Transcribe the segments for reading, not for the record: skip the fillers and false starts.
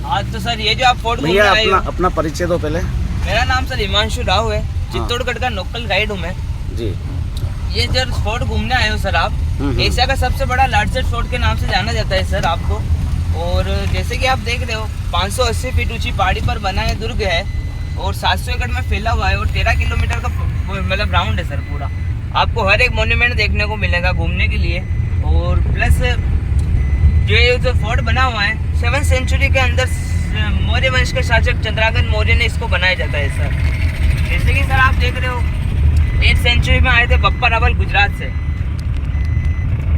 आज तो सर ये जो आप फोर्ट घूमने भैया आए हो, अपना परिचय दो पहले। मेरा नाम सर हिमांशु राव है, चित्तौड़गढ़ का लोकल गाइड हूँ मैं जी। ये जब फोर्ट घूमने आए हो सर आप, एशिया का सबसे बड़ा लार्जेस्ट फोर्ट के नाम से जाना जाता है सर आपको। और जैसे कि आप देख रहे हो 580 फीट ऊंची पहाड़ी पर बना है दुर्ग है और 700 एकड़ में फैला हुआ है और 13 किलोमीटर का मतलब राउंड है सर पूरा। आपको हर एक मोन्यूमेंट देखने को मिलेगा घूमने के लिए। और प्लस जो फोर्ट बना हुआ है 7th सेंचुरी के अंदर मौर्य वंश के शासक चंद्रगुप्त मौर्य ने इसको बनाया जाता है सर। जैसे कि सर आप देख रहे हो 8th सेंचुरी में आए थे बप्पा रावल गुजरात से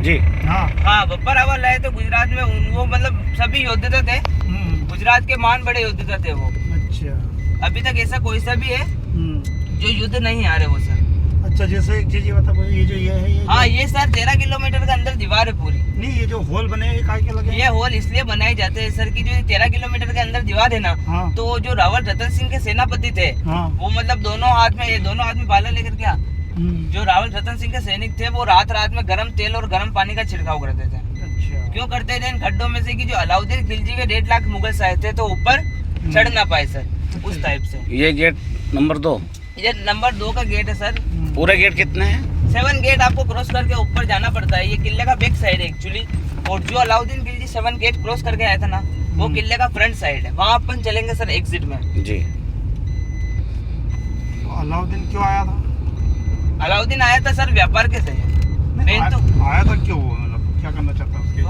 जी। हाँ बप्पा रावल आए थे गुजरात में, वो मतलब सभी योद्धा थे, गुजरात के महान बड़े योद्धा थे वो। अच्छा। अभी तक ऐसा कोई सा भी है जो युद्ध नहीं आ रहे वो सर। अच्छा, जैसे एक चीज ये बता, ये जो ये है ये हाँ ये सर 13 किलोमीटर के अंदर दीवार है पूरी। नहीं, ये जो होल बने हैं काय के लगे? ये होल इसलिए बनाए जाते हैं सर कि जो 13 किलोमीटर के अंदर दीवार है ना, तो जो रावल रतन सिंह के सेनापति थे वो मतलब दोनों हाथ में भाला लेकर क्या, जो रावल रतन सिंह के सैनिक थे वो रात रात में गर्म तेल और गर्म पानी का छिड़काव करते थे। अच्छा। क्यों करते थे? इन खड्डों में से कि जो अलाउद्दीन खिलजी के 1.5 लाख मुगल आए थे तो ऊपर चढ़ ना पाए सर, उस टाइप से। ये गेट नंबर 2, ये नंबर 2 का गेट है सर। पूरे गेट कितने हैं? 7 गेट आपको क्रॉस करके ऊपर जाना पड़ता है। ये किले का बैक साइड है एक्चुअली, और जो अलाउद्दीन खिलजी 7 गेट क्रॉस करके आया था ना वो किले का फ्रंट साइड है, वहाँ अपन चलेंगे सर एग्जिट में जी। तो अलाउद्दीन क्यों आया था? अलाउद्दीन आया था सर व्यापार के से। आया था क्यों, मतलब क्या करना चाहता है उसके?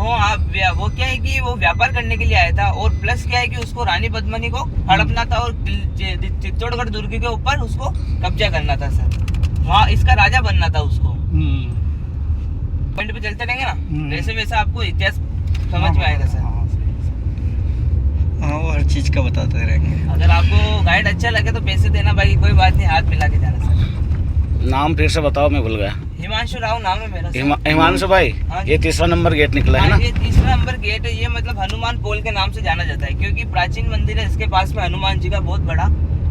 वो क्या है कि वो व्यापार करने के लिए आया था, और प्लस क्या है कि उसको रानी पद्मिनी को हड़पना था और चित्तौड़गढ़ दुर्ग के ऊपर उसको कब्जा करना था सर, वहाँ इसका राजा बनना था उसको। पॉइंट पे चलते रहेंगे ना वैसे वैसे आपको इतिहास समझ में आएगा सर। हाँ, वो हर चीज का बताते रहेंगे। अगर आपको गाइड अच्छा लगे तो पैसे देना, बाकी कोई बात नहीं, हाथ मिला के जाना सर। नाम फिर से बताओ, मैं भूल गया। हिमांशु राव नाम है मेरा। हिमांशु भाई, ये 3रा नंबर गेट निकला है ना? ये 3रा नंबर गेट है। ये मतलब हनुमान पोल के नाम से जाना जाता है क्योंकि प्राचीन मंदिर है इसके पास में हनुमान जी का बहुत बड़ा,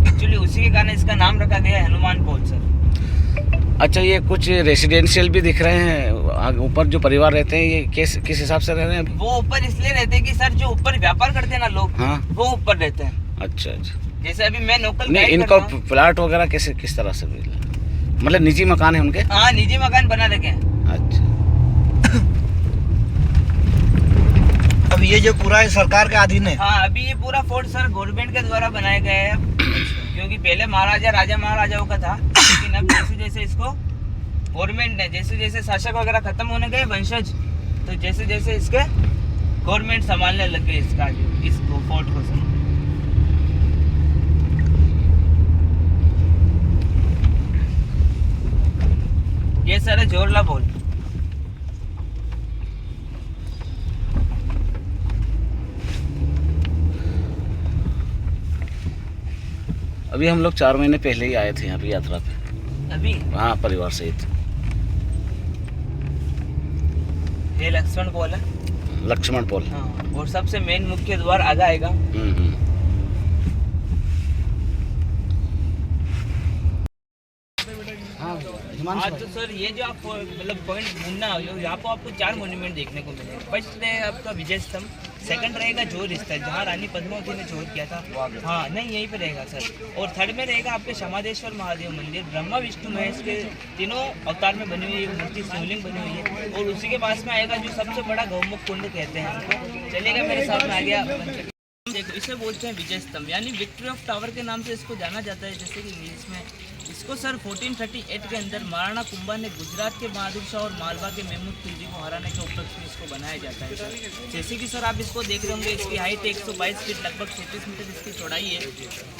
एक्चुअली उसी के कारण इसका नाम रखा गया है हनुमान पोल सर। अच्छा, ये कुछ रेसिडेंशियल भी दिख रहे हैं ऊपर, जो परिवार रहते हैं ये किस हिसाब से रह रहे हैं अभी? वो ऊपर इसलिए रहते हैं कि सर जो ऊपर व्यापार करते हैं ना लोग, हाँ, वो ऊपर रहते हैं। अच्छा। जैसे अभी मैं लोकल नहीं, इनको प्लाट वगैरह किस तरह से मिला? मतलब निजी मकान है उनके? हाँ निजी मकान बना रखे हैं। अच्छा। अब ये जो पूरा है सरकार के अधीन है? हाँ अभी ये पूरा फोर्ट सर गवर्नमेंट के द्वारा बनाया गया है, क्योंकि पहले राजा महाराजाओं का था, लेकिन अब जैसे जैसे इसको गवर्नमेंट ने जैसे जैसे शासक वगैरह खत्म होने गए वंशज, तो जैसे जैसे इसके गवर्नमेंट संभालने लग गई इसको फोर्ट को सर। ये सर है जोरला पोल। अभी हम लोग 4 महीने पहले ही आए थे यहाँ पे यात्रा पे, अभी हाँ परिवार सहित। ये लक्ष्मण पोल है। लक्ष्मण पोल। हाँ, और सबसे मेन मुख्य द्वार आगे आएगा। हाँ तो सर ये जो आप मतलब पॉइंट घूमना हो, यहाँ पर आपको 4 मोन्यूमेंट देखने को मिलेंगे। फर्स्ट है आपका विजय स्तंभ, सेकंड रहेगा जोर स्थल जहाँ रानी पद्मावती ने जोर किया था, हाँ नहीं यहीं पे रहेगा सर। और थर्ड में रहेगा आपके क्षमादेश्वर महादेव मंदिर, ब्रह्मा विष्णु महेश के तीनों अवतार में बनी हुई मूर्ति शिवलिंग बनी हुई है। और उसी के पास में आएगा जो सबसे बड़ा गौमुख कुंड कहते हैं हमको, चलेगा मेरे साथ में आ गया। इसे बोलते हैं विजय स्तंभ, यानी विक्ट्री ऑफ टावर के नाम से इसको जाना जाता है। जैसे कि इंग्लिश में इसको सर 1438 के अंदर महाराणा कुंभा ने गुजरात के बहादुर शाह और मालवा के महमूद खिलजी को हराने के उपलक्ष्य में इसको बनाया जाता है सर। जैसे कि सर आप इसको देख रहे होंगे, इसकी हाइट 122 फीट लगभग 36 मीटर इसकी चौड़ाई है।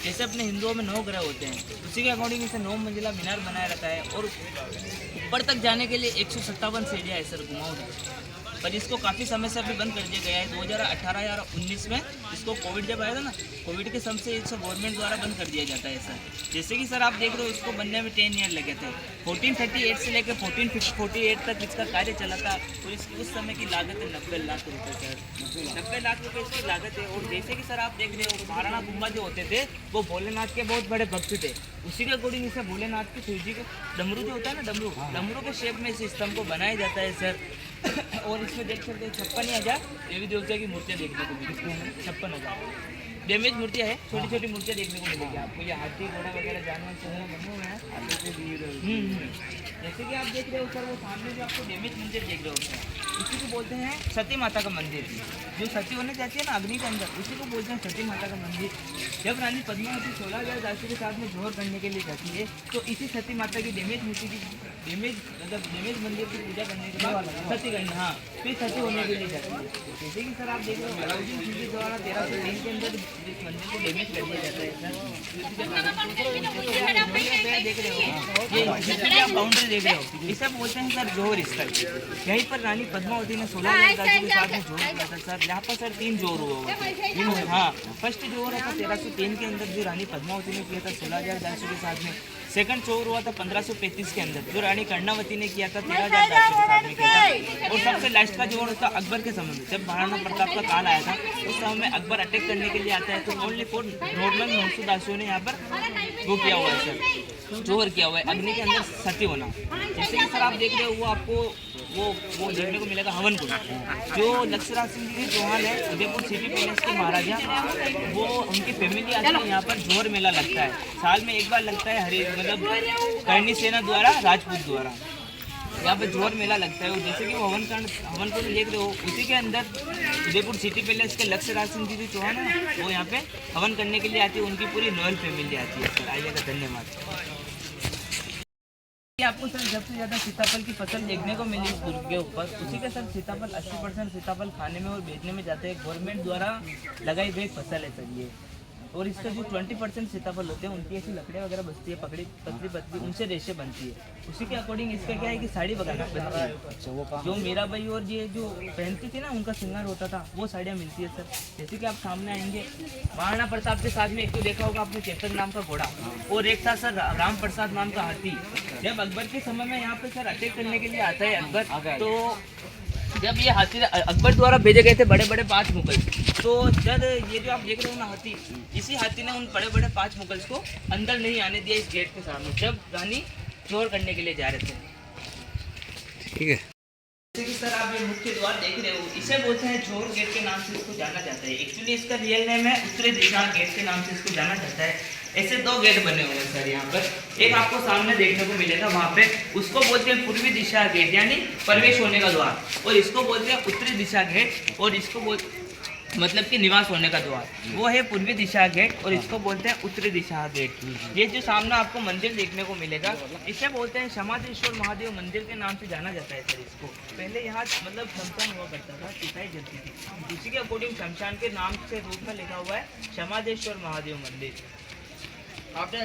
जैसे अपने हिंदुओं में 9 ग्रह होते हैं, उसी के अकॉर्डिंग इसे 9 मंजिला मीनार बनाया रखा है। और ऊपर तक जाने के लिए 157 सीढ़ियाँ है सर घुमाओ, पर इसको काफ़ी समय से अभी बंद कर दिया गया है। 2018 या 19 में इसको कोविड जब आया था ना, कोविड के समय से इसको गवर्नमेंट द्वारा बंद कर दिया जाता है सर। जैसे कि सर आप देख रहे हो इसको बनने में 10 ईयर लगे थे। 1438 से लेकर 1448 तक इसका कार्य चला था, और इसकी उस समय की लागत है 90 लाख रुपये सर। 90 लाख रुपये इसकी लागत है। और जैसे कि सर आप देख रहे हो महाराणा कुंभा जो होते थे वो भोलेनाथ के बहुत बड़े भक्त थे, उसी के अकॉर्डिंग इसे भोलेनाथ के शिव जी के डमरू जो होता है ना, डमरू के शेप में इस स्तंभ को बनाया जाता है सर। और इसमें देख सकते हैं 56,000 देवी देवता की मूर्तियाँ देखने को मिलेगी। 56,000 डैमेज मूर्तियाँ है, छोटी छोटी मूर्तियाँ देखने को मिलेगी आपको। ये हाथी घोड़ा वगैरह जानवर वगैरह बने हुए हैं। जैसे कि आप देख रहे हो सर, वो सामने जो आपको डैमेज मंदिर देख रहे हो सर, उसी को बोलते हैं सती माता का मंदिर। जो सती होने जाती है ना अग्नि के अंदर, उसी को बोलते हैं सती माता का मंदिर। जब रानी पद्मावती 16,000 दासियों के साथ में जोहर करने के लिए जाती है, तो इसी सती माता की डैमेज मूर्ति की डैमेज मंदिर की पूजा करने के बाद सती करनी, हाँ, फिर सती होने के लिए जाती है। जैसे कि सर आप देख रहे हो अलाउद्दीन खिलजी द्वारा 1303 के अंदर इस मंदिर को डैमेज कर दिया जाता है सर। देख रहे हो ये आप बाउंड्री देख रहे हो, इसे बोलते हैं सर जोहर स्थल। यहीं पर रानी पद्मावती ने 16,000 दासियों के साथ में जोहर किया था सर। यहाँ पर सर 3 जोहर हुआ। हाँ, फर्स्ट जोहर था 1303 के अंदर जो रानी पद्मावती ने किया था 16,000 दासियों के साथ में। सेकंड जोहर हुआ था 1535 के अंदर जो रानी कर्णावती ने किया था 13,000 दासियों के साथ में किया था। और सबसे लास्ट का जोहर था अकबर के समय में, जब महाराणा प्रताप का काल आया था उस समय में अकबर अटैक करने के लिए आता है, तो ओनली 4 नॉर्मल 900 दासियों ने यहाँ पर वो किया हुआ है सर, जोहर किया हुआ है अग्नि के अंदर सती होना। जैसे कि सर आप देख रहे हो वो आपको वो देखने को मिलेगा हवन कुंड। जो लक्ष्यराज सिंह जी चौहान है उदयपुर सिटी पैलेस के महाराजा, वो उनकी फैमिली आती है यहाँ पर जोहर मेला लगता है, साल में एक बार लगता है। मतलब करनी सेना द्वारा, राजपूत द्वारा यहाँ पे जोहर मेला लगता है। और जैसे कि वो हवन कुंड देख रहे हो, उसी के अंदर उदयपुर सिटी पैलेस के लक्ष्यराज सिंह जी चौहान है, वो यहाँ पे हवन करने के लिए आती है, उनकी पूरी रॉयल फैमिली आती है सर। आइएगा, धन्यवाद। आपको सर सबसे ज़्यादा सीताफल की फसल देखने को मिली इस दुर्ग के ऊपर। उसी के सर सीताफल 80% सीताफल खाने में और बेचने में जाते हैं। गवर्नमेंट द्वारा लगाई गई फसल है सर ये। और इसका जो 20% सीताफल होते हैं उनकी ऐसी लकड़ियाँ वगैरह बचती है, पतली पतली, उनसे रेशे बनती है। उसी के अकॉर्डिंग इसका क्या है कि साड़ी वगैरह बनती है। जो मीराबाई और ये जो पहनती थी ना, उनका श्रृंगार होता था, वो साड़ियाँ मिलती है सर। जैसे कि आप सामने आएंगे, महाराणा प्रताप के साथ में एक तो देखा होगा आपने चेतन नाम का घोड़ा, और एक था सर राम प्रसाद नाम का हाथी। जब अकबर के समय में यहाँ पे सर अटैक करने के लिए आता है अकबर, तो जब ये हाथी अकबर द्वारा भेजे गए थे बड़े बड़े 5 मुगल, तो जब ये जो आप देख रहे हो ना हाथी, इसी हाथी ने उन बड़े बड़े 5 मुगल्स को अंदर नहीं आने दिया इस गेट के सामने, जब रानी जोहर करने के लिए जा रहे थे। ठीक है। जैसे कि सर आप ये मुख्य द्वार देख रहे हो, इसे बोलते हैं जोहर गेट के नाम से इसको जाना जाता है। एक्चुअली इसका रियल नेम है उत्तरी दिशा गेट के नाम से इसको जाना जाता है। ऐसे 2 गेट बने हुए हैं सर यहाँ पर। एक आपको सामने देखने को मिलेगा वहाँ पे, उसको बोलते हैं पूर्वी दिशा गेट, यानी प्रवेश होने का द्वार, और इसको बोलते हैं उत्तरी दिशा गेट, और इसको मतलब कि निवास होने का द्वार, वो है पूर्वी दिशा गेट, और इसको बोलते हैं उत्तरी दिशा गेट। ये जो सामने आपको मंदिर देखने को मिलेगा, इसे बोलते हैं समाधेश्वर महादेव मंदिर के नाम से जाना जाता है सर इसको। पहले यहाँ मतलब शमशान हुआ करता था, चिताई जलती थी, उसी के अकॉर्डिंग शमशान के नाम से रूप में लिखा हुआ है समाधेश्वर महादेव मंदिर। आपने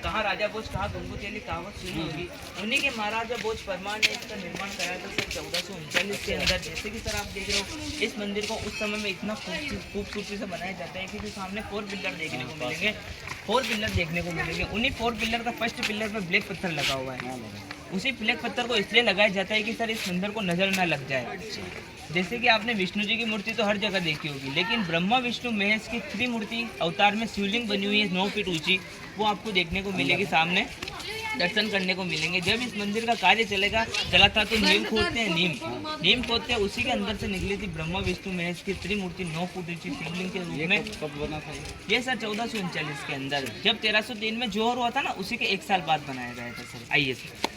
कहाँ राजा भोज, कहाँ गंगोत्री कहावत सुनी होगी, उन्हीं के महाराजा भोज परमार ने इसका निर्माण कराया था सर 1439 के अंदर। जैसे कि सर आप देख रहे हो, इस मंदिर को उस समय में इतना खूबसूरती से बनाया जाता है कि जो सामने 4 पिलर देखने को मिलेंगे, 4 पिलर देखने को मिलेंगे। उन्हीं 4 पिलर का फर्स्ट पिलर पर ब्लैक पत्थर लगा हुआ है। उसी ब्लैक पत्थर को इसलिए लगाया जाता है कि सर इस मंदिर को नजर ना लग जाए। जैसे कि आपने विष्णु जी की मूर्ति तो हर जगह देखी होगी, लेकिन ब्रह्मा विष्णु महेश की 3 मूर्ति अवतार में शिवलिंग बनी हुई है 9 फीट ऊंची, वो आपको देखने को मिलेगी, सामने दर्शन करने को मिलेंगे। जब इस मंदिर का कार्य चला था तो नीम खोदते हैं, नीम खोदते हैं, उसी के अंदर से निकली थी ब्रह्मा विष्णु महेश की 3 मूर्ति 9 फुट ऊंची शिवलिंग के रूप में। कब बना था ये सर 1439 के अंदर, जब 1303 में जोहर हुआ था ना, उसी के 1 साल बाद बनाया गया था सर। आइए सर।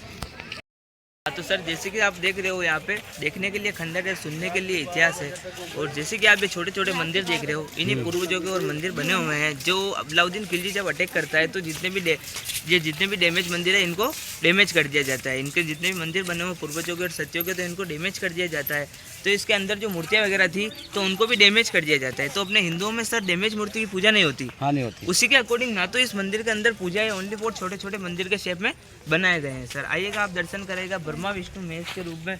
तो सर जैसे कि आप देख रहे हो, यहाँ पे देखने के लिए खंडर है, सुनने के लिए इतिहास है। और जैसे कि आप ये छोटे छोटे मंदिर देख रहे हो, इन्हीं पूर्वजों के और मंदिर बने हुए हैं। जो अलाउद्दीन खिलजी जब अटैक करता है तो जितने भी डैमेज मंदिर है इनको डैमेज कर दिया जाता है। इनके जितने भी मंदिर बने हुए पूर्वजों के और सत्यों के, तो इनको डैमेज कर दिया जाता है। तो इसके अंदर जो मूर्तियाँ वगैरह थी तो उनको भी डैमेज कर दिया जाता है। तो अपने हिंदुओं में सर डैमेज मूर्ति की पूजा नहीं होती। हाँ, नहीं होती। उसी के अकॉर्डिंग ना तो इस मंदिर के अंदर पूजा है, ओनली 4 छोटे छोटे मंदिर के शेप में बनाए गए हैं सर। आइएगा, आप दर्शन करेगा ब्रह्मा विष्णु महेश के रूप में।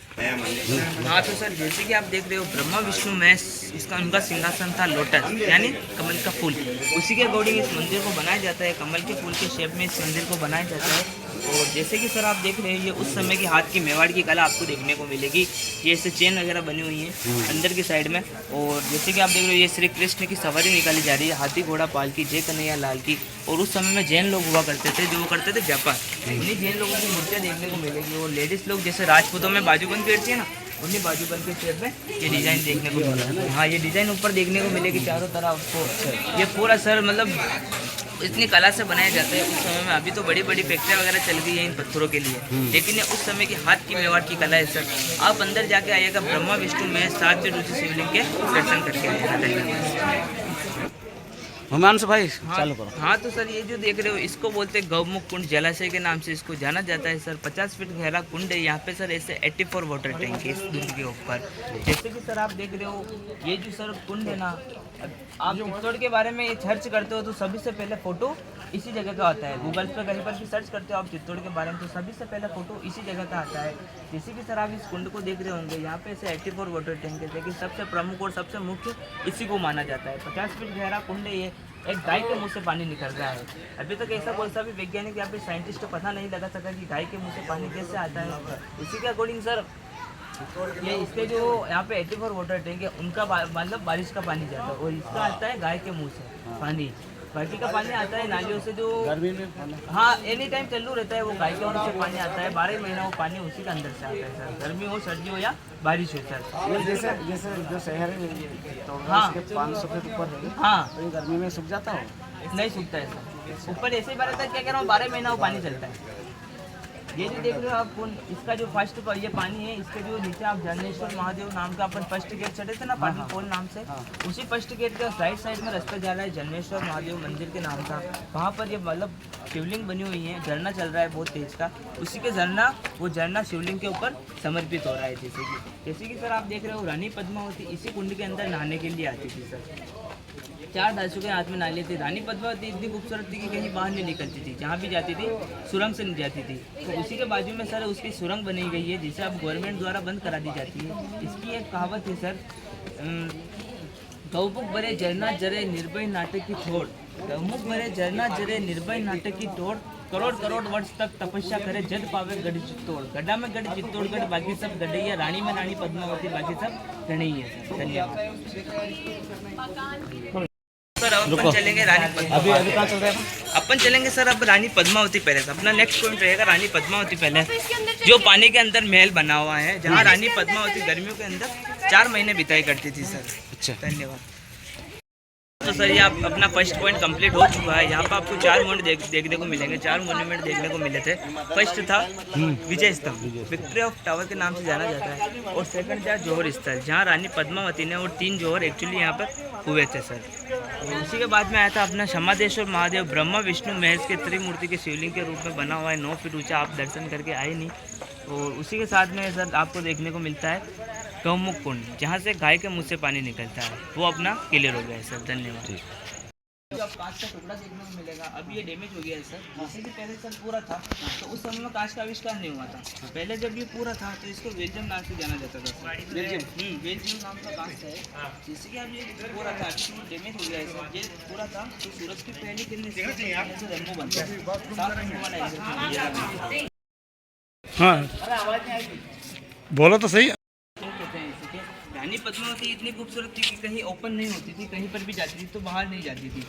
हाँ तो सर जैसे कि आप देख रहे हो, ब्रह्मा विष्णु महेश, इसका उनका सिंहासन था लोटस, यानी कमल का फूल। उसी के अकॉर्डिंग इस मंदिर को बनाया जाता है, कमल के फूल के शेप में इस मंदिर को बनाया जाता है। और जैसे कि सर आप देख रहे हैं, ये उस समय की हाथ की मेवाड़ की कला आपको देखने को मिलेगी। ये ऐसे चेन वगैरह बनी हुई है अंदर की साइड में। और जैसे कि आप देख रहे हो, ये श्री कृष्ण की सवारी निकाली जा रही है, हाथी घोड़ा पाल की, जय कन्हैया लाल की। और उस समय में जैन लोग हुआ करते थे, जो वो करते थे जापा, उन्हीं जैन लोगों की मूर्तियाँ देखने को मिलेगी। और लेडीज़ लोग जैसे राजपूतों में बाजूबंद पहनती है ना, उन्हीं बाजूबंद के शेप में ये डिज़ाइन देखने को मिलेगा। हाँ, ये डिज़ाइन ऊपर देखने को मिलेगी चारों तरफ आपको। ये पूरा सर मतलब इतनी कला से बनाया जाता है उस समय में। अभी तो बड़ी बड़ी फैक्ट्रियाँ वगैरह चल गई हैं इन पत्थरों के लिए, लेकिन ये उस समय की हाथ की मेवाड़ की कला है सर। आप अंदर जाके आइएगा, ब्रह्मा विष्णु में 7 रुचि शिवलिंग के दर्शन करके आइएगा। हिमांशु भाई हाँ, चालू करो। हाँ तो सर ये जो देख रहे हो इसको बोलते हैं गौमुख कुंड जलाशय के नाम से इसको जाना जाता है सर। 50 फीट गहरा कुंड है यहाँ पे सर। ऐसे 84 वाटर टैंक है इस कुंड के ऊपर। जैसे कि सर आप देख रहे हो ये जो सर कुंड है ना, आप चित्तौड़ के बारे में ये सर्च करते हो तो सभी से पहले फोटो इसी जगह का आता है। गूगल पे कहीं पर भी सर्च करते हो आप चित्तौड़ के बारे में तो सभी से पहले फोटो इसी जगह का आता है। जैसे कि सर आप इस कुंड को देख रहे होंगे, यहाँ पे ऐसे 84 वाटर टैंक है, लेकिन सबसे प्रमुख और सबसे मुख्य इसी को माना जाता है। 50 फीट गहरा कुंड है ये। एक गाय के मुंह से पानी निकल रहा है। अभी तक ऐसा कोई सा भी वैज्ञानिक या फिर साइंटिस्ट को पता नहीं लगा सका कि गाय के मुंह से पानी कैसे आता है। इसी के अकॉर्डिंग सर ये इसके जो यहाँ पे 84 वाटर टैंक है उनका मतलब बारिश का पानी जाता है, और इसका आता है गाय के मुंह से पानी। बाकी का पानी आता है नालियों से जो गर्मी में हाँ एनी टाइम चालू रहता है, वो गाय के मुंह से पानी आता है। 12 महीना वो पानी उसी के अंदर से आता है सर, गर्मी हो सर्दी हो या बारिश हो सर। ये जैसे जैसे जो शहर है तो हाँ। 500 फीट ऊपर है, हाँ तो ये गर्मी में सूख जाता हो। नहीं सूखता है सर, ऊपर ऐसे ही बार क्या कह रहा हूँ 12 महीना वो पानी चलता है। ये जो देख रहे हो आप कुंड, इसका जो फर्स्ट ये पानी है, इसके जो नीचे आप जन्नेश्वर महादेव नाम का अपन फर्स्ट गेट चढ़े थे ना पाटन पोल नाम से, उसी फर्स्ट गेट के राइट साइड में रास्ता जा रहा है जन्नेश्वर महादेव मंदिर के नाम का। वहाँ पर ये मतलब शिवलिंग बनी हुई है, झरना चल रहा है बहुत तेज का। उसी के वो झरना शिवलिंग के ऊपर समर्पित हो रहा है। जैसे कि सर आप देख रहे हो रानी पद्मावती इसी कुंड के अंदर नहाने के लिए आती थी सर। 4 दासों के हाथ में नाले थे। रानी पद्मावती इतनी खूबसूरत थी कि कहीं बाहर नहीं निकलती थी, जहाँ भी जाती थी सुरंग से नहीं जाती थी। तो उसी के बाजू में सर उसकी सुरंग बनी गई है, जिसे अब गवर्नमेंट द्वारा बंद करा दी जाती है। इसकी एक कहावत है सर, गौमुख भरे झरना जरे निर्भय नाटक की ठोड़, गौमुख भरे झरना जरे निर्भय नाटक की ठोड़, करोड़ करोड़ वर्ष तक तपस्या करे जद पावे गढ़ चित्तौड़। गड्ढा में गढ़ चित्तौड़गढ़, बाकी सब गढ़ैया, रानी में रानी पद्मावती, बाकी सब गढ़ैया सर। धन्यवाद सर। अब अपन चलेंगे रानी अभी अभी कहाँ चल रहे हैं? अपन चलेंगे सर अब रानी पद्मावती पैलेस। अपना नेक्स्ट पॉइंट रहेगा रानी पद्मावती पैलेस, जो पानी के अंदर महल बना हुआ है, जहाँ रानी पद्मावती गर्मियों के अंदर 4 महीने बिताई करती थी सर। अच्छा धन्यवाद। तो सर ये आप अपना फर्स्ट पॉइंट कंप्लीट हो चुका है। यहाँ पर आपको 4 मोन्यूमेंट देखने को मिलेंगे। 4 मोन्यूमेंट देखने को मिले थे। फर्स्ट था विजय स्तंभ, विक्ट्री ऑफ टावर के नाम से जाना जाता है, और सेकंड था जौहर स्थल, जहाँ रानी पद्मावती ने और 3 जौहर एक्चुअली यहाँ पर हुए थे सर। और उसी के बाद में आया था अपना क्षमादेश्वर महादेव, ब्रह्मा विष्णु महेश के त्रिमूर्ति के शिवलिंग के रूप में बना हुआ है। 9 फीट ऊँचा, आप दर्शन करके आए नहीं। और उसी के साथ में सर आपको देखने को मिलता है गौमुख कुंड, जहाँ से गाय के मुंह से पानी निकलता है, वो अपना क्लियर हो गया है सर। धन्यवाद। जो आप कांच का टुकड़ा देखने को मिलेगा, अभी ये डैमेज हो गया है सर। जैसे कि पहले सर पूरा था तो उस समय में कांच का आविष्कार नहीं हुआ था। पहले जब ये पूरा था तो इसको बेल्जियम नाम से जाना जाता था। बेल्जियम नाम का कांच है। जैसे कि अब ये पूरा था, डैमेज हो गया है सर। ये पूरा था तो सूरज की पहली किरण से रेनबो बनता है। हाँ अरे आवाज़ नहीं आई। बोलो तो सही। रानी पद्मावती इतनी खूबसूरत थी कि कहीं ओपन नहीं होती थी, कहीं पर भी जाती थी तो बाहर नहीं जाती थी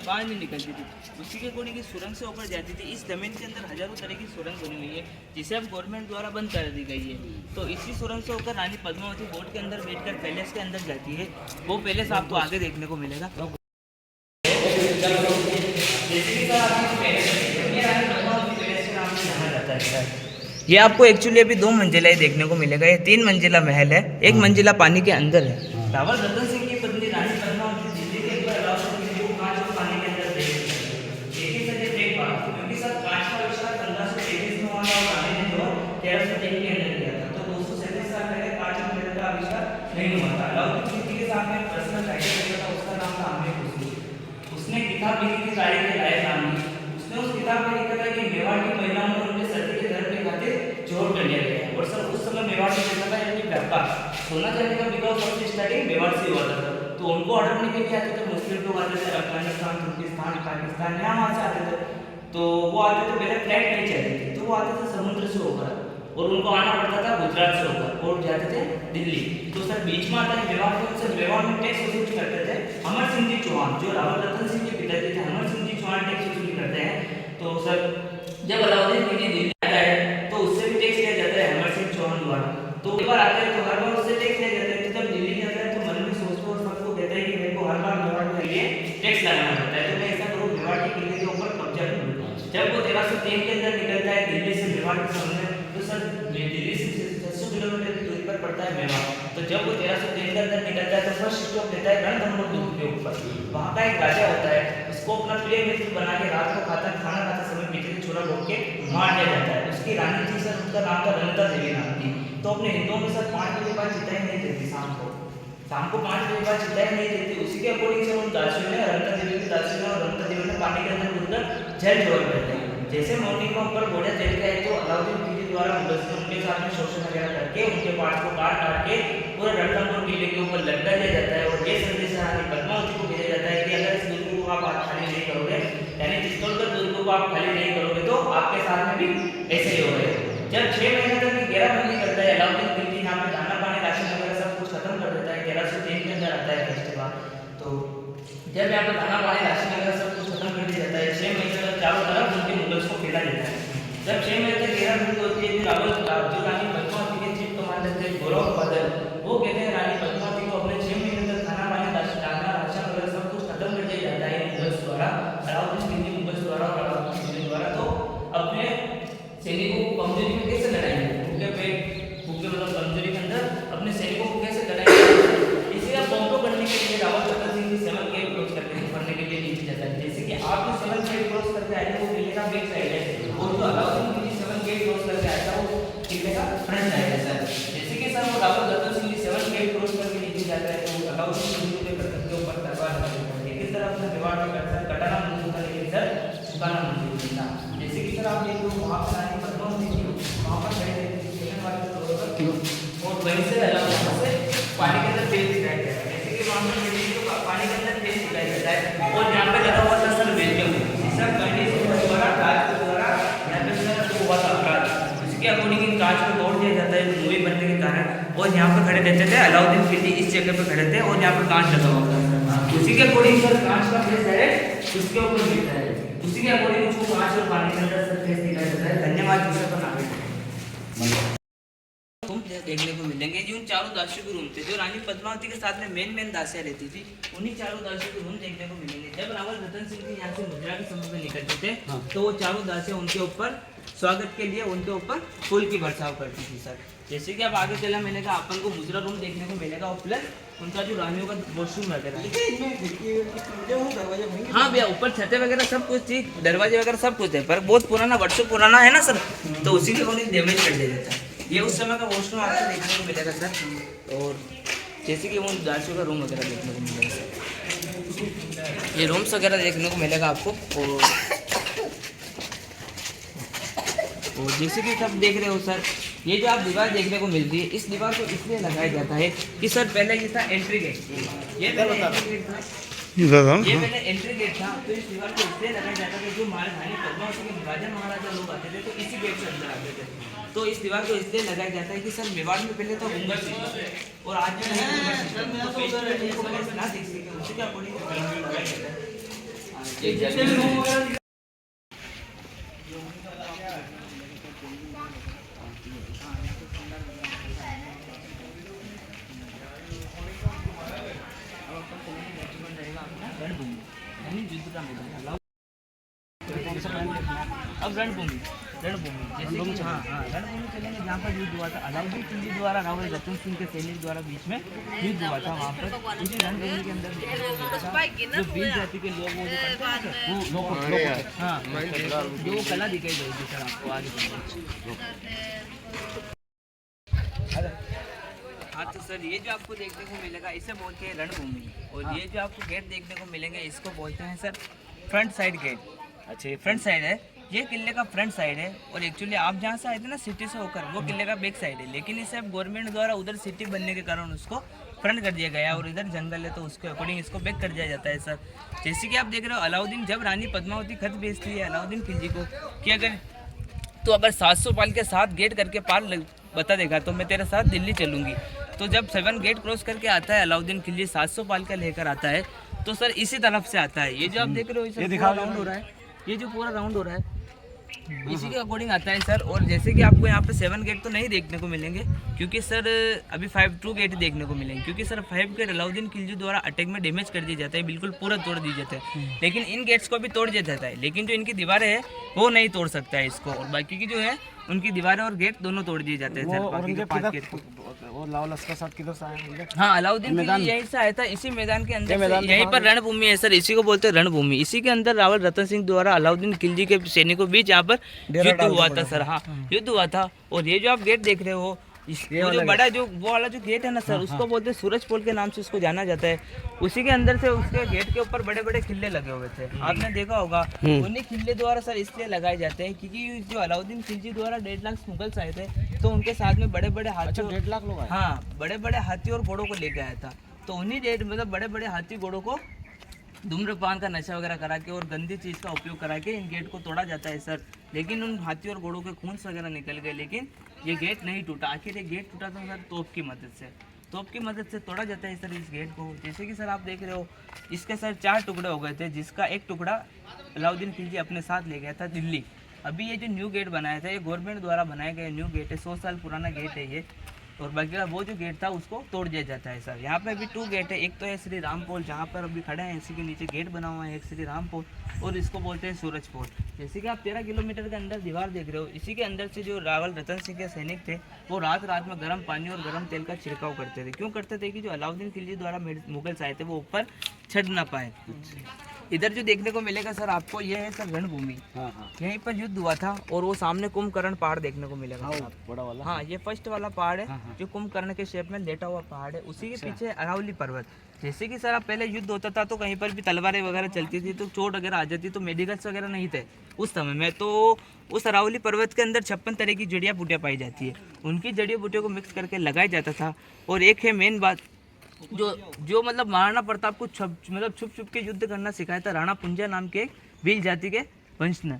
बाहर नहीं निकलती थी। उसी के अकॉर्डिंग की सुरंग से ऊपर जाती थी। इस जमीन के अंदर हजारों तरह की सुरंग बनी हुई है, जिसे अब गवर्नमेंट द्वारा बंद कर दी गई है। तो इसी सुरंग से होकर रानी पद्मावती बोट के अंदर बैठकर पैलेस के अंदर जाती है। वो पैलेस आपको आगे देखने को मिलेगा। ये आपको एक्चुअली अभी 2 मंजिला ही देखने को मिलेगा। ये 3 मंजिला महल है, 1 मंजिला पानी के अंदर है। रावल रतन सिंह की पत्नी रानी पद्मावती दिल्ली के एक बार रावल सिंह को कांच और पानी के अंदर देखिए सर, ये देख पा क्योंकि सर कांच का आविष्कार 1523 में हुआ था और रानी ने जो 1303 के अंदर किया था। तो 237 साल पहले कांच और महल का आविष्कार नहीं हुआ था। अलाउद्दीन खिलजी के साथ में पर्सनल राइटर रहता था, उसका नाम था आमिर खुसरो। उसने किताब लिखी थी गाड़ी के लायक नाम की। उसने उस किताब में लिखा था कि मेवाड़ की महिलाओं ने उनके सती के घर पे खातिर जोर कर लिया गया। और सर उस समय मेवाड़ में चलता था यानी व्यापार, सोना चांदी का बिकाऊ सबसे स्टार्टिंग मेवाड़ से हुआ था। तो उनको हड़पने के लिए आते थे मुस्लिम लोग, आते थे अफगानिस्तान, तुर्किस्तान, पाकिस्तान, यहाँ वहाँ से आते थे। तो वो आते थे, पहले फ्लाइट नहीं चलती थी तो वो आते थे समुद्र से होकर, और उनको आना पड़ता था गुजरात से होकर और जाते थे दिल्ली। तो सर बीच में आता है मेवाड़ में, उनसे मेवाड़ में टैक्स वसूल करते थे अमर सिंह जी चौहान, जो रावल रतन सिंह के पिताजी थे। अमर सिंह जी चौहान टैक्स वसूल करते हैं। तो सर जब अलाउद्दीन खिलजी दिल्ली आता है तो उससे भी टैक्स लिया जाता है अमर सिंह चौहान द्वारा। तो एक बार जब वो 1303 के अंदर निकलता है दिल्ली से मेवाड़ के सामने, तो सर दिल्ली से 600 किलोमीटर की दूरी पर पड़ता है मेवाड़। तो जब वो 1303 के अंदर निकलता है तो फर्स्ट स्टॉप लेता है रणथंभौर दुर्ग के ऊपर। वहाँ का एक राजा होता है, उसको अपना प्रिय मित्र बना के रात को खाना खाते समय पीछे से छोरा रोक के मार दिया जाता है। उसकी रानी थी सर, उसका नाम था ललिता देवी नाम थी। तो अपने हिंदुओं में सर 5 बजे बाद चिताएं नहीं देती, शाम को 5 बजे बाद चिताएं नहीं देती। उसी के अकॉर्डिंग से उन दासियों ने ललिता देवी की दासियों ने और ललिता देवी ने पानी के अंदर कूदकर जेल जोड़ करते हैं। जैसे मॉर्निंग में ऊपर घोड़े चढ़ गए तो अलाउद्दीन खिलजी द्वारा मुगल्स ने उनके साथ में शोषण वगैरह करके उनके पार्ट को काट के पूरे रणथंभौर किले के ऊपर लटका दिया जाता है। और ये संदेश रानी पद्मावती को भेजा जाता है कि अगर इस दुर्ग को आप खाली नहीं करोगे, यानी चित्तौड़गढ़ दुर्ग को आप खाली नहीं करोगे तो आपके साथ में भी ऐसे ही होगा। जब 6 महीने तक की घेराबंदी करता है अलाउद्दीन खिलजी, यहाँ पे दाना पानी राशन वगैरह सब कुछ खत्म कर देता है। 1303 के अंदर आता है फेस्टिवल। तो जब यहाँ पे दाना पानी राशन वगैरह सब कुछ खत्म कर दिया जाता है, 6 महीने तक चारों तरफ उनके मुगल्स को खेला जाता है। जब 6 महीने तक घेराबंदी होती है, जो रानी पद्मावती के चीफ कमांडर थे गौरव बादल, वो कहते हैं रानी पद्मावती को अपने 6 महीने तक खाना पानी राशन वगैरह सब कुछ खत्म कर दिया जाता है मुगल्स द्वारा, अलाउद्दीन खिलजी मुगल्स द्वारा और अलाउद्दीन खिलजी द्वारा। तो अपने सैनिकों को कमजोरी में कैसे लड़ाएंगे, भूखे मतलब कमजोरी के अंदर अपने सैनिकों को कैसे लड़ाएंगे, इसे आप बॉम्बो करने के लिए रावत रतन सिंह की 7 गेट क्रॉस करने के लिए नीचे जाता है। जैसे कि आप जो 7 गेट क्रॉस करके आए थे वो किले का बैक साइड है, और जो अलाउद्दीन खिलजी 7 गेट क्रॉस करके आया था वो किले का फ्रंट साइड है सर। जैसे कि सर वो रावत रतन सिंह 7 गेट क्रॉस करके नीचे जाता है तो अलाउद्दीन खिलजी के ऊपर तलवार लगाई, लेकिन सर अपने मेवाड़ में कटाना मंजूर था, लेकिन सर झुकाना मंजूर नहीं था। जैसे कि सर आप देख लो वहाँ पर रानी पद्मावती थी, वहाँ पर खड़े थे और वहीं से अलाउद्दीन से पानी के अंदर तेल सिखाया गया है। जैसे कि वहाँ पर तो पानी के अंदर तेल सिखाया जाता है। और यहाँ पे लगा हुआ था सर वेलकम, सर कंडीशन द्वारा कांच के द्वारा यहाँ पे सर हुआ था अपराध, उसके अकॉर्डिंग इन कांच को तोड़ दिया जाता है मूवी बनने के कारण। और यहाँ पे खड़े रहते थे अलाउद्दीन खिलजी, इस जगह पे खड़े थे और यहाँ पे कांच लगा हुआ था, उसी के अकॉर्डिंग सर कांच का फेस डायरेक्ट उसके ऊपर मिलता है, उसी के अकॉर्डिंग उसको कांच और पानी के अंदर सर फेस दिखाया जाता है। धन्यवाद जी सर। देखने को मिलेंगे जी उन चारों दासियों के रूम थे जो रानी पद्मावती के साथ में मेन दासियां रहती थी, उन्हीं चारों दासियों के रूम देखने को मिलेंगे। जब रावल रतन सिंह जी यहाँ से मुद्रा के समय में निकलते थे तो वो चारों दासियां उनके ऊपर स्वागत के लिए उनके ऊपर फूल की बरसाव करती थी सर। जैसे कि अब आगे चला मैंने कहा अपन को मुद्रा रूम देखने को मिलेगा और प्लस उनका जो रानियों का वॉशरूम वगैरह, हाँ भैया ऊपर छतें वगैरह सब कुछ थी, दरवाजे वगैरह सब कुछ है, पर बहुत पुराना वर्षों पुराना है ना सर, तो उसी के अकॉर्डिंग डैमेज कर दिया जाता है। ये उस समय का वॉशरूम आपको देखने को मिलेगा सर। और जैसे कि उन दासियों का रूम वगैरह देखने को मिलेगा सर, ये रूम्स वगैरह देखने को मिलेगा आपको। और जैसे कि सब देख रहे हो सर, ये जो आप दीवार देखने को मिलती है, इस दीवार को इसलिए लगाया जाता है कि सर पहले ये था एंट्री गेट, ये पहले एंट्री गेट था, ये पहले एंट्री गेट था, तो इस दीवार को इसलिए लगाया जाता था जो हमारे रानी पद्मावती के राजा महाराजा लोग आते थे तो इसी गेट से अंदर आते थे। तो इस दीवार को इसलिए लगाया जाता है कि सर मेवाड़ में पहले तो घूंघट सिस्टम और आज भी घूंघट सिस्टम, तो पेश को मैंने ना देख सके उसी के अकॉर्डिंग लगाया जाता है। अब रणभूमि जैसे कि हाँ रणभूमि चलेंगे जहाँ पर युद्ध हुआ था अलाउद्दीन खिलजी द्वारा रावल रतन सिंह के सैनिक द्वारा बीच में युद्ध हुआ था। वहाँ पर उसी रणभूमि के अंदर जो बीज जाति के लोग वो जो करते हैं वो हाँ जो कला दिखाई गई थी सर आपको आगे। हाँ तो सर ये जो आपको देखने को मिलेगा इसे बोलते हैं रणभूमि, और ये जो आपको गेट देखने को मिलेंगे इसको बोलते हैं सर फ्रंट साइड गेट। अच्छा ये फ्रंट साइड है, ये किले का फ्रंट साइड है, और एक्चुअली आप जहाँ से आए थे ना सिटी से होकर वो किले का बैक साइड है, लेकिन इसे अब गवर्नमेंट द्वारा उधर सिटी बनने के कारण उसको फ्रंट कर दिया गया और इधर जंगल है तो उसके अकॉर्डिंग इसको बैक कर दिया जाता है सर। जैसे कि आप देख रहे हो अलाउद्दीन जब रानी पद्मावती खत भेजती है अलाउद्दीन खिलजी को कि अगर 700 पाल के 7 गेट करके पार बता देगा तो मैं तेरे साथ दिल्ली चलूँगी। तो जब 7 गेट क्रॉस करके आता है अलाउद्दीन खिलजी 700 पाल का लेकर आता है तो सर इसी तरफ से आता है। ये जो आप देख रहे हो ये पूरा राउंड हो रहा है, ये जो पूरा राउंड हो रहा है इसी के अकॉर्डिंग आता है सर। और जैसे कि आपको यहाँ पे 7 गेट तो नहीं देखने को मिलेंगे, क्योंकि सर अभी 2 गेट देखने को मिलेंगे, क्योंकि सर 5 गेट अलाउद्दीन खिलजी द्वारा अटैक में डैमेज कर दिए जाते हैं, बिल्कुल पूरा तोड़ दिए जाते हैं। लेकिन इन गेट्स को भी तोड़ दिया जाता है, लेकिन जो इनकी दीवारें हैं वो नहीं तोड़ सकता है इसको, और बाकी की जो है उनकी दीवारें और गेट दोनों तोड़ दिए जाते हैं सर, बाकी के 5 गेट को। वो लाहौल लश्कर साहब किधर से आए? हाँ, अलाउद्दीन खिलजी यहीं से आया था, इसी मैदान के अंदर से, यहीं पर रणभूमि है सर, इसी को बोलते हैं रणभूमि। इसी के अंदर रावल रतन सिंह द्वारा अलाउद्दीन खिलजी के सैनिकों बीच यहाँ पर युद्ध हुआ था सर। हाँ, युद्ध हुआ था। और ये जो आप गेट देख रहे हो, वो जो बड़ा जो वो वाला जो गेट है ना सर, उसको बोलते हैं सूरज पोल के नाम से उसको जाना जाता है। उसी के अंदर से उसके गेट के ऊपर बड़े बड़े किले लगे हुए थे, आपने देखा होगा। उन्हीं किले द्वारा सर इसलिए लगाए जाते हैं क्योंकि जो अलाउद्दीन खिलजी द्वारा 1.5 लाख मुगल्स आए थे, तो उनके साथ में बड़े बड़े हाथी, 1.5 लाख लोग आए? हाँ, बड़े बड़े हाथी और घोड़ों को लेके आया था। तो उन्हीं मतलब बड़े बड़े हाथी घोड़ों को धूम्रपान का नशा वगैरह करा के और गंदी चीज़ का उपयोग करा के इन गेट को तोड़ा जाता है सर। लेकिन उन हाथी और घोड़ों के खून वगैरह निकल गए, लेकिन ये गेट नहीं टूटा। आखिर ये गेट टूटा था सर तोप की मदद से तोड़ा जाता है सर इस गेट को। जैसे कि सर आप देख रहे हो, इसके सर 4 टुकड़े हो गए थे, जिसका एक टुकड़ा अलाउद्दीन खिलजी अपने साथ ले गया था दिल्ली। अभी ये जो न्यू गेट बनाया था, ये गवर्नमेंट द्वारा बनाया गया न्यू गेट है, 100 साल पुराना गेट है ये। और बाकी का वो जो गेट था उसको तोड़ दिया जाता है सर। यहाँ पे अभी 2 गेट है, एक तो है श्री राम पोल जहाँ पर अभी खड़े हैं, इसी के नीचे गेट बना हुआ है एक श्री राम पोल, और इसको बोलते हैं सूरज पोल। जैसे कि आप 13 किलोमीटर के अंदर दीवार देख रहे हो, इसी के अंदर से जो रावल रतन सिंह के सैनिक थे वो रात रात में गर्म पानी और गर्म तेल का छिड़काव करते थे। क्यों करते थे? कि जो अलाउद्दीन खिलजी द्वारा मुगल्स आए थे वो ऊपर चढ़ ना पाए। इधर जो देखने को मिलेगा सर आपको, ये है सर रणभूमि। यहीं पर युद्ध हुआ था, और वो सामने कुंभकर्ण पहाड़ देखने को मिलेगा सर आपको। बड़ा वाला? हाँ, ये फर्स्ट वाला पहाड़ है जो कुंभकर्ण के शेप में लेटा हुआ पहाड़ है। उसी के पीछे अरावली पर्वत। जैसे कि सर आप पहले युद्ध होता था तो कहीं पर भी तलवारें वगैरह चलती थी, तो चोट वगैरह आ जाती, तो मेडिकल्स वगैरह नहीं थे उस समय में। तो उस अरावली पर्वत के अंदर 56 तरह की जड़ियाँ बूटियाँ पाई जाती है, उनकी जड़ियों बूटियों को मिक्स करके लगाया जाता था। और एक है मेन बात, जो मतलब महाराणा प्रताप को छुप छुप के युद्ध करना सिखाया था राणा पुंजा नाम के एक भील जाति के वंश ने।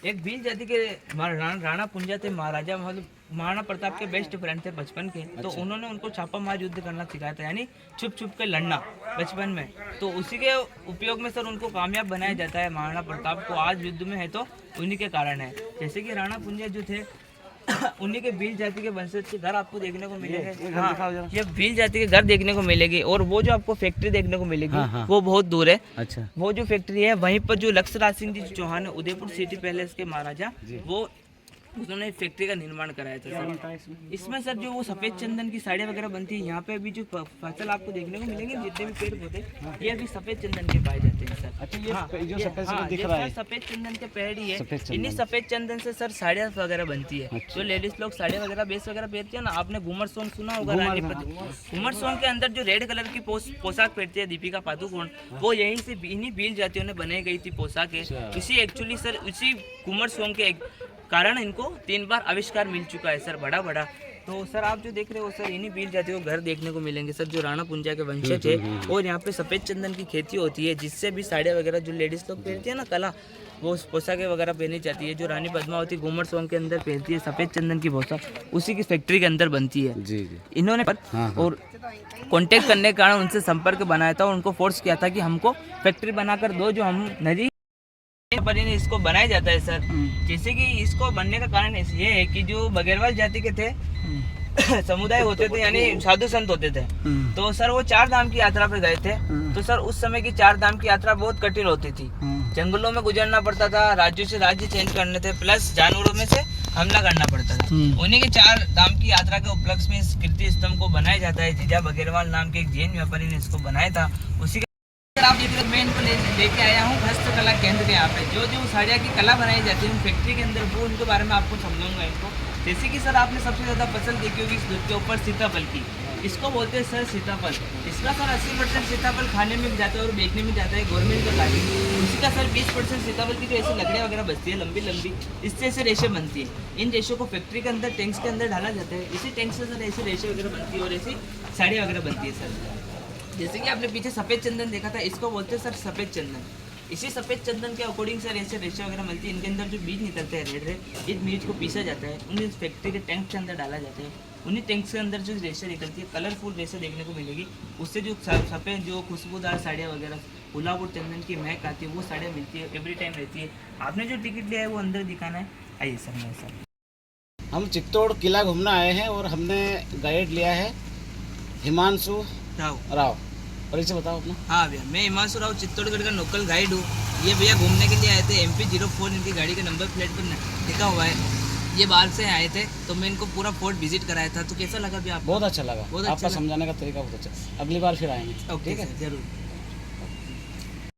एक भील जाति के राणा पुंजा थे, महाराजा मतलब महाराणा प्रताप के बेस्ट फ्रेंड थे बचपन के। तो उन्होंने उनको छापा मार युद्ध करना सिखाया था, यानी छुप छुप के लड़ना बचपन में। तो उसी के उपयोग में सर उनको कामयाब बनाया जाता है महाराणा प्रताप को। आज युद्ध में है तो उन्हीं के कारण है। जैसे कि राणा पुंजा जो थे उन्हीं के भील जाति के वंशज के घर आपको देखने को मिलेंगे। हाँ, ये भील जाति के घर देखने को मिलेगी। और वो जो आपको फैक्ट्री देखने को मिलेगी, वो बहुत दूर है। अच्छा। वो जो फैक्ट्री है वहीं पर जो लक्ष्यराज सिंह जी चौहान है, उदयपुर सिटी पैलेस के महाराजा, वो उन्होंने फैक्ट्री का निर्माण कराया था सर। इसमें सर जो वो सफ़ेद चंदन की साड़ियाँ वगैरह बनती है। यहाँ पे अभी जो फसल आपको देखने को मिलेंगे, जितने भी पेड़ पौधे, ये अभी सफ़ेद चंदन के पाए जाते हैं सर। अच्छा, ये जो सफेद दिख रहा है, सफ़ेद चंदन के पेड़ ही है। इन्हीं सफ़ेद चंदन से सर साड़ियाँ वगैरह बनती है। जो लेडीज लोग साड़ियाँ वगैरह बेस वगैरह पहनती है ना, आपने घूमर सॉन्ग सुना होगा, रानी प्रताप। घूमर सॉन्ग के अंदर जो रेड कलर की पोशाक पहनती है दीपिका पादुकोण, वो यहीं से इन्हीं भील जातियों ने बनाई गई थी पोशाक है। इसी एक्चुअली सर उसी घूमर सॉन्ग के कारण इनको 3 बार आविष्कार मिल चुका है सर, बड़ा बड़ा। तो सर आप जो देख रहे हो सर, इन्हीं भील जातियों को घर देखने को मिलेंगे सर, जो राणा पुंजा के वंशज है। और यहाँ पे सफ़ेद चंदन की खेती होती है, जिससे भी साड़ियाँ वगैरह जो लेडीज़ लोग पहनती है ना, कला, वो पोशाकें वगैरह पहनी जाती है। जो रानी पद्मावती घूमर सॉन्ग के अंदर पहनती है सफ़ेद चंदन की पोशाक, उसी की फैक्ट्री के अंदर बनती है। जी जी। इन्होंने और कॉन्टेक्ट करने के कारण उनसे संपर्क बनाया था और उनको फोर्स किया था कि हमको फैक्ट्री बनाकर दो, जो हम नदी पर इसको बनाया जाता है सर। जैसे कि इसको बनने का कारण ये है कि जो बघेरवाल जाति के थे समुदाय होते थे, यानी साधु संत होते थे, तो सर वो 4 धाम की यात्रा पे गए थे। तो सर उस समय की 4 धाम की यात्रा बहुत कठिन होती थी, जंगलों में गुजरना पड़ता था, राज्यों से राज्य चेंज करने थे, प्लस जानवरों में से हमला करना पड़ता था। उन्हीं के 4 धाम की यात्रा के उपलक्ष्य में इस कीर्ति स्तंभ को बनाया जाता है। जीजा बघेरवाल नाम के एक जैन व्यापारी ने इसको बनाया था। उसी आप देख रहे हो, मैं इनको लेके आया हूँ हस्तकला केंद्र के। यहाँ पे जो साड़ियाँ की कला बनाई जाती है फैक्ट्री के अंदर, वो उनके बारे में आपको समझाऊंगा इनको। जैसे कि सर आपने सबसे ज़्यादा फसल देखी होगी इस दूध के ऊपर सीताफल की, इसको बोलते हैं सर सीताफल। इसका सर 80% सीताफल खाने में भी जाता है और बेचने में जाता है गवर्नमेंट का काटी। उसी का सर 20% सीताफल की जो ऐसी लकड़ियाँ वगैरह बचती है लंबी लंबी, इससे ऐसे रेशे बनती है। इन रेशों को फैक्ट्री के अंदर टैंक्स के अंदर डाला जाता है। इसी टैंक से सर ऐसे रेशे वगैरह बनती है और ऐसी साड़ियाँ वगैरह बनती है सर। जैसे कि आपने पीछे सफ़ेद चंदन देखा था, इसको बोलते हैं सर सफ़ेद चंदन। इसी सफ़ेद चंदन के अकॉर्डिंग सर ऐसे रेशे वगैरह मिलती है। इनके अंदर जो बीज निकलते हैं रेड रेड, इस बीज को पीसा जाता है, उन्हें फैक्ट्री के टैंक के अंदर डाला जाता है। उन्हीं टैंक्स के अंदर जो रेशा निकलती है, कलरफुल रेशा देखने को मिलेगी। उससे जो सफ़ेद जो खुशबूदार साड़ियाँ वगैरह, कोल्हापुर चंदन की महक आती है, वो साड़ियाँ मिलती है, एवरी टाइम रहती है। आपने जो टिकट लिया है वो अंदर दिखाना है। आइए सर, मैं सर। हम चित्तौड़ किला घूमने आए हैं और हमने गाइड लिया है हिमांशु राव। परिचय बताओ अपना। हाँ भैया, मैं हिमांशु राव चित्तौड़गढ़ का लोकल गाइड हूँ। ये भैया घूमने के लिए आए थे। MP04 इनकी गाड़ी का नंबर प्लेट पर लिखा हुआ है। ये बाहर से आए थे तो मैं इनको पूरा फोर्ट विजिट कराया था। तो कैसा लगा भैया आपको? बहुत अच्छा लगा, बहुत अच्छा आपका लगा। समझाने का तरीका बहुत अच्छा। अगली बार फिर आएंगे। ओके ठीक है, सर, जरूर।